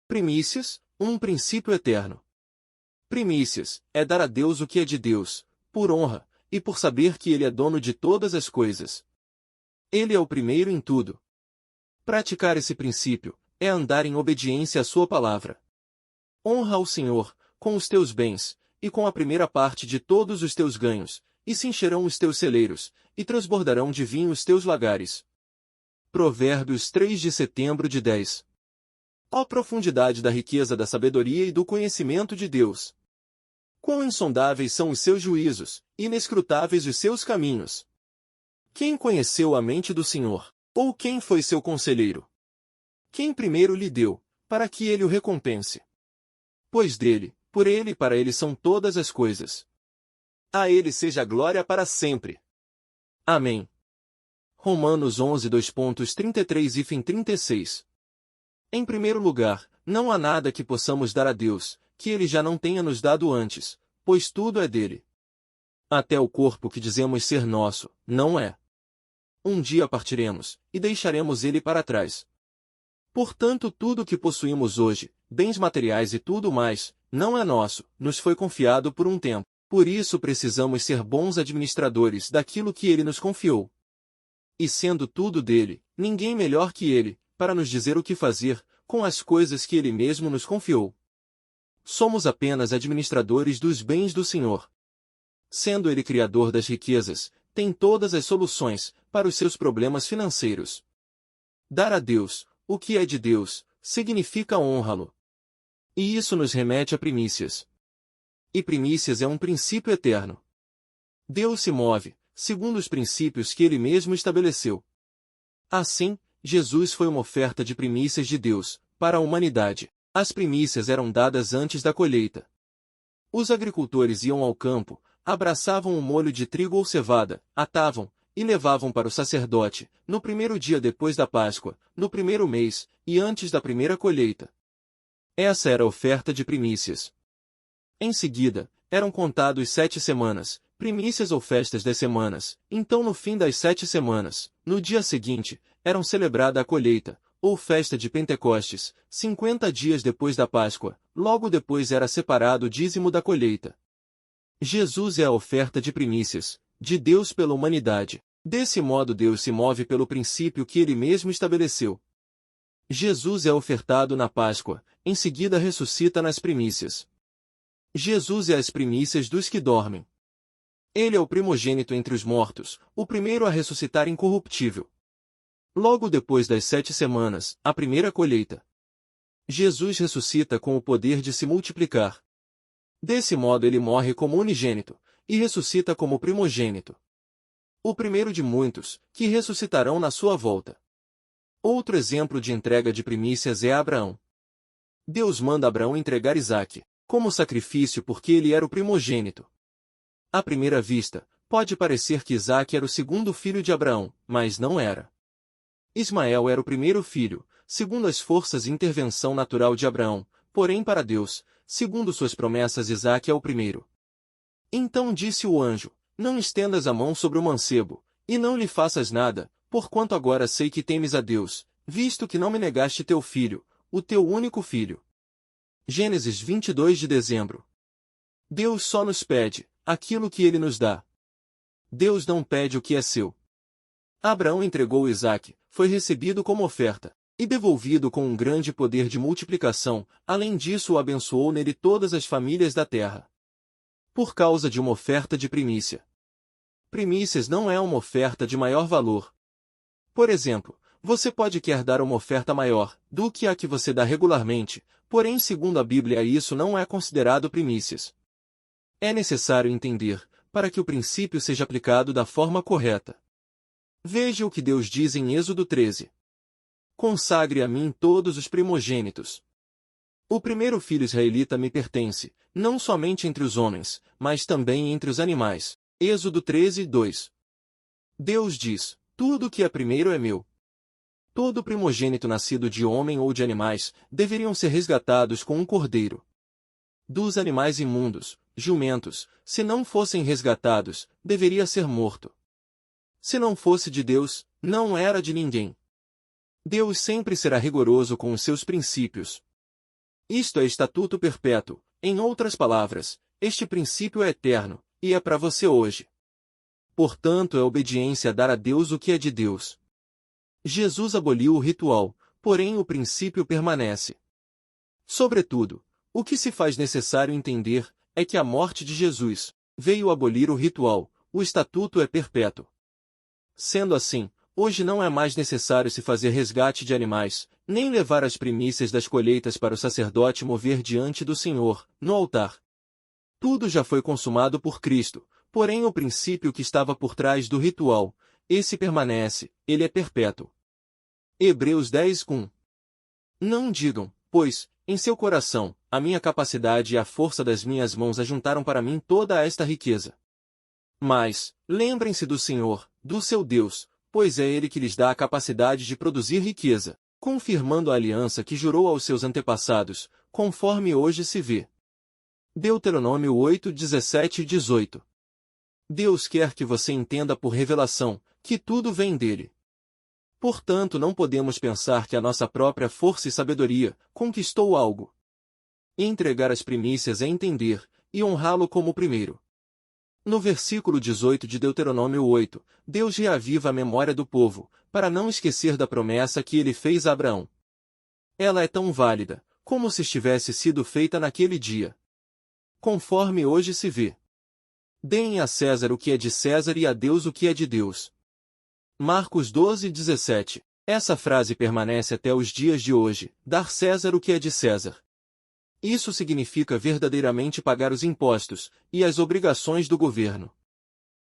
Primícias, um princípio eterno. Primícias, é dar a Deus o que é de Deus, por honra, e por saber que Ele é dono de todas as coisas. Ele é o primeiro em tudo. Praticar esse princípio, é andar em obediência à sua palavra. Honra ao Senhor, com os teus bens, e com a primeira parte de todos os teus ganhos, e se encherão os teus celeiros, e transbordarão de vinho os teus lagares. Provérbios 3 de setembro de 10. Ó profundidade da riqueza da sabedoria e do conhecimento de Deus! Quão insondáveis são os seus juízos, inescrutáveis os seus caminhos! Quem conheceu a mente do Senhor? Ou quem foi seu conselheiro? Quem primeiro lhe deu, para que ele o recompense? Pois dele, por ele e para ele são todas as coisas. A ele seja a glória para sempre. Amém. Romanos 11, 2.33 e 36. Em primeiro lugar, não há nada que possamos dar a Deus, que Ele já não tenha nos dado antes, pois tudo é dele. Até o corpo que dizemos ser nosso, não é. Um dia partiremos, e deixaremos ele para trás. Portanto, tudo o que possuímos hoje, bens materiais e tudo mais, não é nosso, nos foi confiado por um tempo. Por isso precisamos ser bons administradores daquilo que ele nos confiou. E sendo tudo dele, ninguém melhor que ele, para nos dizer o que fazer, com as coisas que ele mesmo nos confiou. Somos apenas administradores dos bens do Senhor. Sendo ele criador das riquezas, tem todas as soluções para os seus problemas financeiros. Dar a Deus o que é de Deus significa honrá-lo. E isso nos remete a primícias. E primícias é um princípio eterno. Deus se move segundo os princípios que ele mesmo estabeleceu. Assim, Jesus foi uma oferta de primícias de Deus para a humanidade. As primícias eram dadas antes da colheita. Os agricultores iam ao campo, abraçavam um molho de trigo ou cevada, atavam, e levavam para o sacerdote, no primeiro dia depois da Páscoa, no primeiro mês, e antes da primeira colheita. Essa era a oferta de primícias. Em seguida, eram contados 7 semanas, primícias ou festas das semanas, então no fim das 7 semanas, no dia seguinte, eram celebrada a colheita, ou festa de Pentecostes, 50 dias depois da Páscoa, logo depois era separado o dízimo da colheita. Jesus é a oferta de primícias, de Deus pela humanidade. Desse modo Deus se move pelo princípio que ele mesmo estabeleceu. Jesus é ofertado na Páscoa, em seguida ressuscita nas primícias. Jesus é as primícias dos que dormem. Ele é o primogênito entre os mortos, o primeiro a ressuscitar incorruptível. Logo depois das 7 semanas, a primeira colheita. Jesus ressuscita com o poder de se multiplicar. Desse modo ele morre como unigênito, e ressuscita como primogênito. O primeiro de muitos, que ressuscitarão na sua volta. Outro exemplo de entrega de primícias é Abraão. Deus manda Abraão entregar Isaque, como sacrifício porque ele era o primogênito. À primeira vista, pode parecer que Isaque era o segundo filho de Abraão, mas não era. Ismael era o primeiro filho, segundo as forças e intervenção natural de Abraão, porém para Deus, segundo suas promessas Isaque é o primeiro. Então disse o anjo, não estendas a mão sobre o mancebo, e não lhe faças nada, porquanto agora sei que temes a Deus, visto que não me negaste teu filho, o teu único filho. Gênesis 22 de dezembro. Deus só nos pede aquilo que ele nos dá. Deus não pede o que é seu. Abraão entregou Isaque, foi recebido como oferta, e devolvido com um grande poder de multiplicação, além disso o abençoou nele todas as famílias da terra. Por causa de uma oferta de primícia. Primícias não é uma oferta de maior valor. Por exemplo, você pode querer dar uma oferta maior do que a que você dá regularmente, porém segundo a Bíblia isso não é considerado primícias. É necessário entender, para que o princípio seja aplicado da forma correta. Veja o que Deus diz em Êxodo 13. Consagre a mim todos os primogênitos. O primeiro filho israelita me pertence, não somente entre os homens, mas também entre os animais. Êxodo 13, 2. Deus diz, tudo o que é primeiro é meu. Todo primogênito nascido de homem ou de animais, deveriam ser resgatados com um cordeiro. Dos animais imundos, jumentos, se não fossem resgatados, deveria ser morto. Se não fosse de Deus, não era de ninguém. Deus sempre será rigoroso com os seus princípios. Isto é estatuto perpétuo. Em outras palavras, este princípio é eterno, e é para você hoje. Portanto, é obediência dar a Deus o que é de Deus. Jesus aboliu o ritual, porém o princípio permanece. Sobretudo, o que se faz necessário entender é que a morte de Jesus veio abolir o ritual, o estatuto é perpétuo. Sendo assim, hoje não é mais necessário se fazer resgate de animais, nem levar as primícias das colheitas para o sacerdote mover diante do Senhor, no altar. Tudo já foi consumado por Cristo, porém o princípio que estava por trás do ritual, esse permanece, ele é perpétuo. Hebreus 10:1. Não digam, pois, em seu coração, a minha capacidade e a força das minhas mãos ajuntaram para mim toda esta riqueza. Mas, lembrem-se do Senhor, do seu Deus, pois é Ele que lhes dá a capacidade de produzir riqueza, confirmando a aliança que jurou aos seus antepassados, conforme hoje se vê. Deuteronômio 8, 17 e 18. Deus quer que você entenda por revelação, que tudo vem dele. Portanto, não podemos pensar que a nossa própria força e sabedoria conquistou algo. Entregar as primícias é entender, e honrá-lo como o primeiro. No versículo 18 de Deuteronômio 8, Deus reaviva a memória do povo, para não esquecer da promessa que ele fez a Abraão. Ela é tão válida, como se estivesse sido feita naquele dia. Conforme hoje se vê. Deem a César o que é de César e a Deus o que é de Deus. Marcos 12, 17. Essa frase permanece até os dias de hoje, dar César o que é de César. Isso significa verdadeiramente pagar os impostos e as obrigações do governo.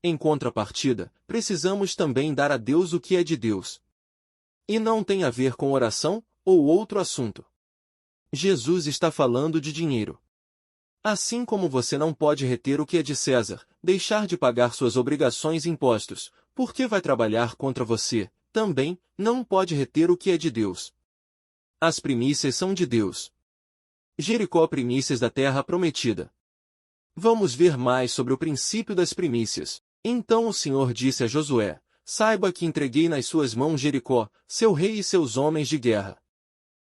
Em contrapartida, precisamos também dar a Deus o que é de Deus. E não tem a ver com oração ou outro assunto. Jesus está falando de dinheiro. Assim como você não pode reter o que é de César, deixar de pagar suas obrigações e impostos, porque vai trabalhar contra você, também não pode reter o que é de Deus. As primícias são de Deus. Jericó, primícias da terra prometida. Vamos ver mais sobre o princípio das primícias. Então o Senhor disse a Josué: saiba que entreguei nas suas mãos Jericó, seu rei e seus homens de guerra.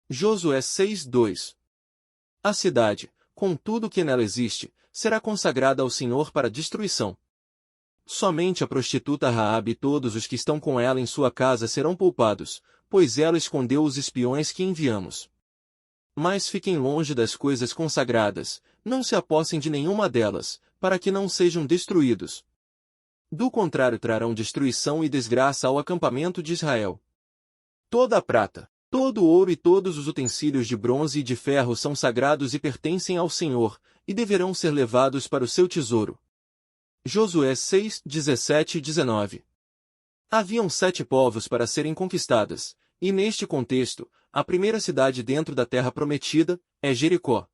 Josué 6:2. A cidade, com tudo que nela existe, será consagrada ao Senhor para destruição. Somente a prostituta Raabe e todos os que estão com ela em sua casa serão poupados, pois ela escondeu os espiões que enviamos. Mas fiquem longe das coisas consagradas, não se apossem de nenhuma delas, para que não sejam destruídos. Do contrário trarão destruição e desgraça ao acampamento de Israel. Toda a prata, todo o ouro e todos os utensílios de bronze e de ferro são sagrados e pertencem ao Senhor, e deverão ser levados para o seu tesouro. Josué 6, 17 e 19. Haviam 7 povos para serem conquistadas, e neste contexto, a primeira cidade dentro da terra prometida é Jericó.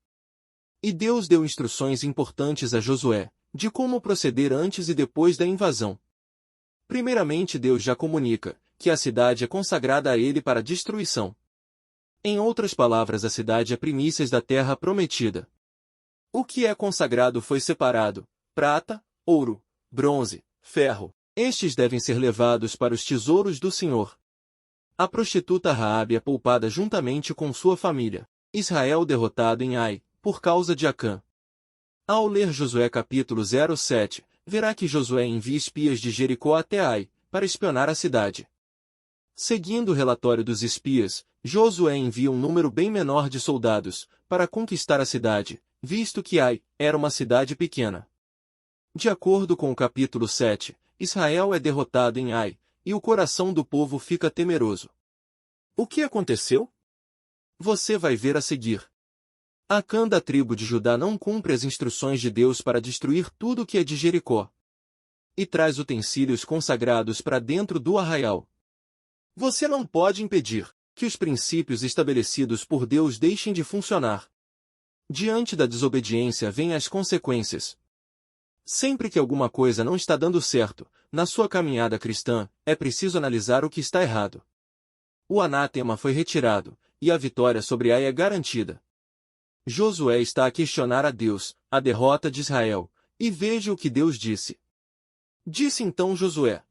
E Deus deu instruções importantes a Josué, de como proceder antes e depois da invasão. Primeiramente, Deus já comunica que a cidade é consagrada a ele para destruição. Em outras palavras, a cidade é primícias da terra prometida. O que é consagrado foi separado: prata, ouro, bronze, ferro. Estes devem ser levados para os tesouros do Senhor. A prostituta Raabe é poupada juntamente com sua família. Israel derrotado em Ai, por causa de Acã. Ao ler Josué capítulo 07, verá que Josué envia espias de Jericó até Ai, para espionar a cidade. Seguindo o relatório dos espias, Josué envia um número bem menor de soldados, para conquistar a cidade, visto que Ai era uma cidade pequena. De acordo com o capítulo 7, Israel é derrotado em Ai, e o coração do povo fica temeroso. O que aconteceu? Você vai ver a seguir. Acã da tribo de Judá não cumpre as instruções de Deus para destruir tudo que é de Jericó. E traz utensílios consagrados para dentro do arraial. Você não pode impedir que os princípios estabelecidos por Deus deixem de funcionar. Diante da desobediência vêm as consequências. Sempre que alguma coisa não está dando certo, na sua caminhada cristã, é preciso analisar o que está errado. O anátema foi retirado, e a vitória sobre Ai é garantida. Josué está a questionar a Deus, a derrota de Israel, e veja o que Deus disse. Disse então Josué: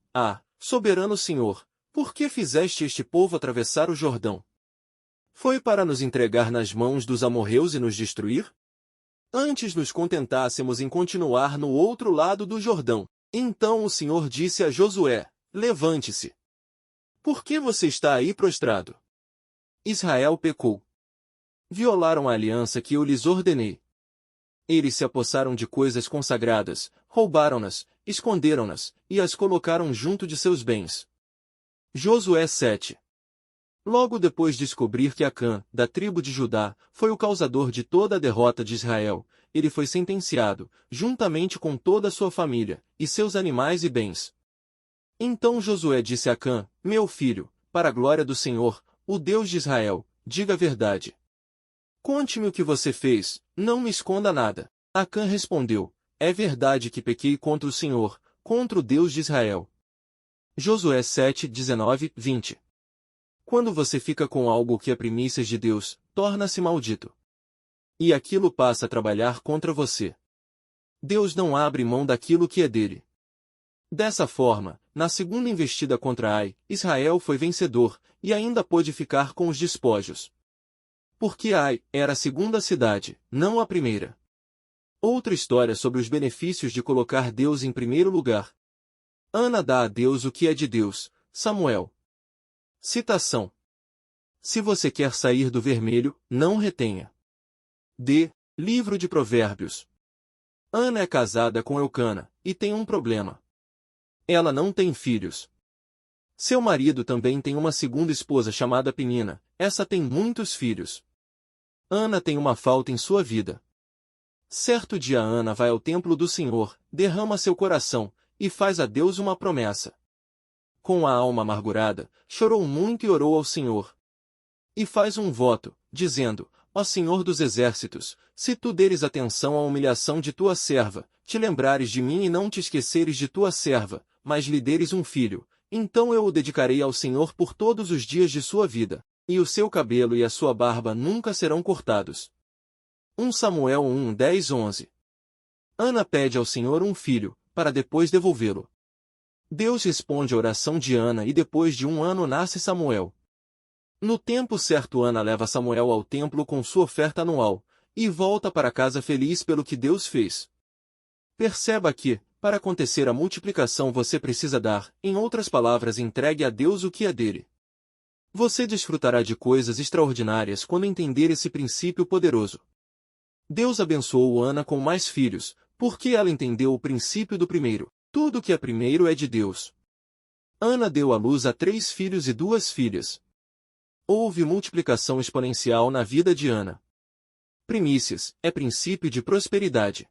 soberano Senhor, por que fizeste este povo atravessar o Jordão? Foi para nos entregar nas mãos dos amorreus e nos destruir? Antes nos contentássemos em continuar no outro lado do Jordão. Então o Senhor disse a Josué: levante-se. Por que você está aí prostrado? Israel pecou. Violaram a aliança que eu lhes ordenei. Eles se apossaram de coisas consagradas, roubaram-nas, esconderam-nas, e as colocaram junto de seus bens. Josué 7. Logo depois de descobrir que Acã, da tribo de Judá, foi o causador de toda a derrota de Israel, ele foi sentenciado, juntamente com toda a sua família, e seus animais e bens. Então Josué disse a Acã: meu filho, para a glória do Senhor, o Deus de Israel, diga a verdade. Conte-me o que você fez, não me esconda nada. Acã respondeu: é verdade que pequei contra o Senhor, contra o Deus de Israel. Josué 7, 19, 20. Quando você fica com algo que é primícias de Deus, torna-se maldito. E aquilo passa a trabalhar contra você. Deus não abre mão daquilo que é dele. Dessa forma, na segunda investida contra Ai, Israel foi vencedor, e ainda pôde ficar com os despojos. Porque Ai era a segunda cidade, não a primeira. Outra história sobre os benefícios de colocar Deus em primeiro lugar. Ana dá a Deus o que é de Deus. Samuel. Citação. Se você quer sair do vermelho, não retenha. D. Livro de Provérbios. Ana é casada com Eucana, e tem um problema. Ela não tem filhos. Seu marido também tem uma segunda esposa chamada Penina, essa tem muitos filhos. Ana tem uma falta em sua vida. Certo dia Ana vai ao templo do Senhor, derrama seu coração, e faz a Deus uma promessa. Com a alma amargurada, chorou muito e orou ao Senhor. E faz um voto, dizendo: ó Senhor dos exércitos, se tu deres atenção à humilhação de tua serva, te lembrares de mim e não te esqueceres de tua serva, mas lhe deres um filho, então eu o dedicarei ao Senhor por todos os dias de sua vida, e o seu cabelo e a sua barba nunca serão cortados. 1 Samuel 1, 10, 11. Ana pede ao Senhor um filho, para depois devolvê-lo. Deus responde à oração de Ana e depois de um ano nasce Samuel. No tempo certo Ana leva Samuel ao templo com sua oferta anual, e volta para casa feliz pelo que Deus fez. Perceba que, para acontecer a multiplicação você precisa dar, em outras palavras, entregue a Deus o que é dele. Você desfrutará de coisas extraordinárias quando entender esse princípio poderoso. Deus abençoou Ana com mais filhos, porque ela entendeu o princípio do primeiro. Tudo que é primeiro é de Deus. Ana deu à luz a 3 filhos e 2 filhas. Houve multiplicação exponencial na vida de Ana. Primícias é princípio de prosperidade.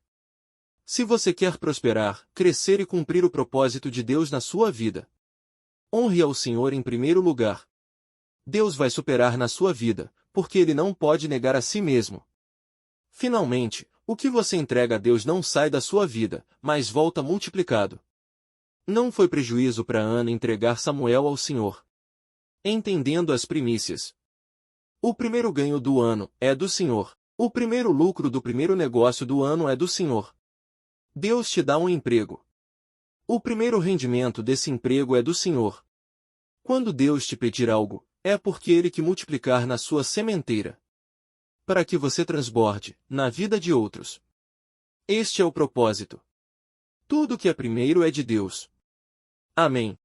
Se você quer prosperar, crescer e cumprir o propósito de Deus na sua vida, honre ao Senhor em primeiro lugar. Deus vai superar na sua vida, porque Ele não pode negar a si mesmo. Finalmente, o que você entrega a Deus não sai da sua vida, mas volta multiplicado. Não foi prejuízo para Ana entregar Samuel ao Senhor. Entendendo as primícias. O primeiro ganho do ano é do Senhor. O primeiro lucro do primeiro negócio do ano é do Senhor. Deus te dá um emprego. O primeiro rendimento desse emprego é do Senhor. Quando Deus te pedir algo, é porque Ele quer multiplicar na sua sementeira, para que você transborde na vida de outros. Este é o propósito. Tudo que é primeiro é de Deus. Amém.